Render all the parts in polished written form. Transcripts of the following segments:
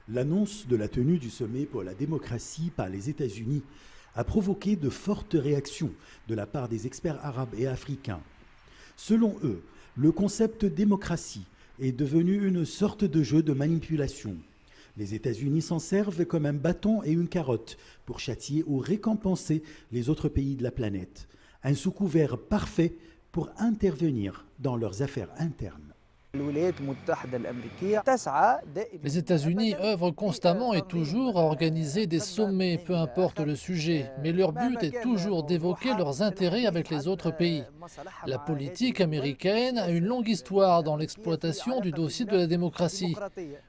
L'annonce de la tenue du sommet pour la démocratie par les États-Unis a provoqué de fortes réactions de la part des experts arabes et africains. Selon eux, le concept démocratie est devenu une sorte de jeu de manipulation. Les États-Unis s'en servent comme un bâton et une carotte pour châtier ou récompenser les autres pays de la planète. Un sous-couvert parfait pour intervenir dans leurs affaires internes. Les États-Unis œuvrent constamment et toujours à organiser des sommets, peu importe le sujet, mais leur but est toujours d'évoquer leurs intérêts avec les autres pays. La politique américaine a une longue histoire dans l'exploitation du dossier de la démocratie,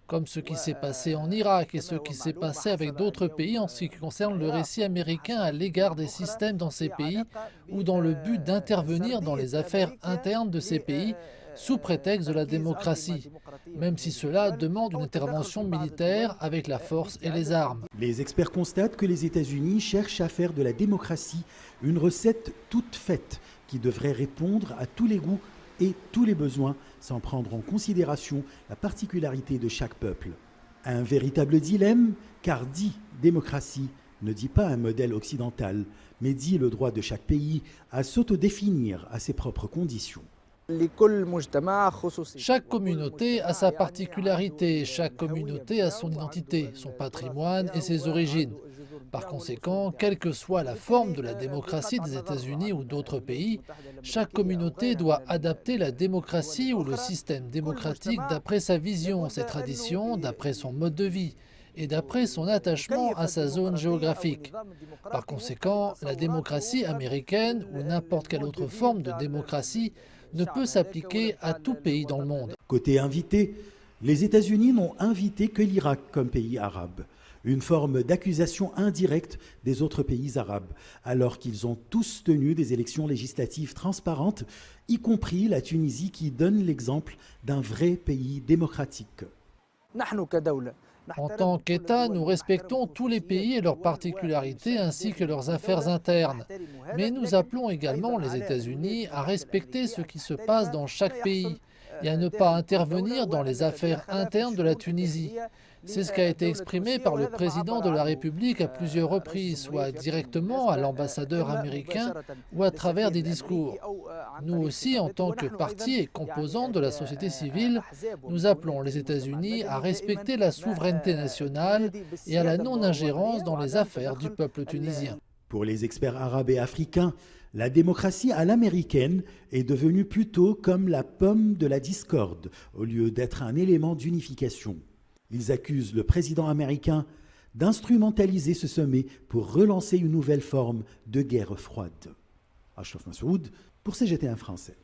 comme ce qui s'est passé en Irak et ce qui s'est passé avec d'autres pays en ce qui concerne le récit américain à l'égard des systèmes dans ces pays ou dans le but d'intervenir dans les affaires internes de ces pays sous prétexte de la démocratie, même si cela demande une intervention militaire avec la force et les armes. Les experts constatent que les États-Unis cherchent à faire de la démocratie une recette toute faite qui devrait répondre à tous les goûts et tous les besoins sans prendre en considération la particularité de chaque peuple. Un véritable dilemme, car dit démocratie ne dit pas un modèle occidental, mais dit le droit de chaque pays à s'autodéfinir à ses propres conditions. Chaque communauté a sa particularité, chaque communauté a son identité, son patrimoine et ses origines. Par conséquent, quelle que soit la forme de la démocratie des États-Unis ou d'autres pays, chaque communauté doit adapter la démocratie ou le système démocratique d'après sa vision, ses traditions, d'après son mode de vie et d'après son attachement à sa zone géographique. Par conséquent, la démocratie américaine ou n'importe quelle autre forme de démocratie ne peut s'appliquer à tout pays dans le monde. Côté invité, les États-Unis n'ont invité que l'Irak comme pays arabe, une forme d'accusation indirecte des autres pays arabes, alors qu'ils ont tous tenu des élections législatives transparentes, y compris la Tunisie qui donne l'exemple d'un vrai pays démocratique. En tant qu'État, nous respectons tous les pays et leurs particularités ainsi que leurs affaires internes. Mais nous appelons également les États-Unis à respecter ce qui se passe dans chaque pays et à ne pas intervenir dans les affaires internes de la Tunisie. C'est ce qui a été exprimé par le président de la République à plusieurs reprises, soit directement à l'ambassadeur américain ou à travers des discours. Nous aussi, en tant que parti et composante de la société civile, nous appelons les États-Unis à respecter la souveraineté nationale et à la non-ingérence dans les affaires du peuple tunisien. Pour les experts arabes et africains, la démocratie à l'américaine est devenue plutôt comme la pomme de la discorde, au lieu d'être un élément d'unification. Ils accusent le président américain d'instrumentaliser ce sommet pour relancer une nouvelle forme de guerre froide. Ashraf Massoud pour CGT1 français.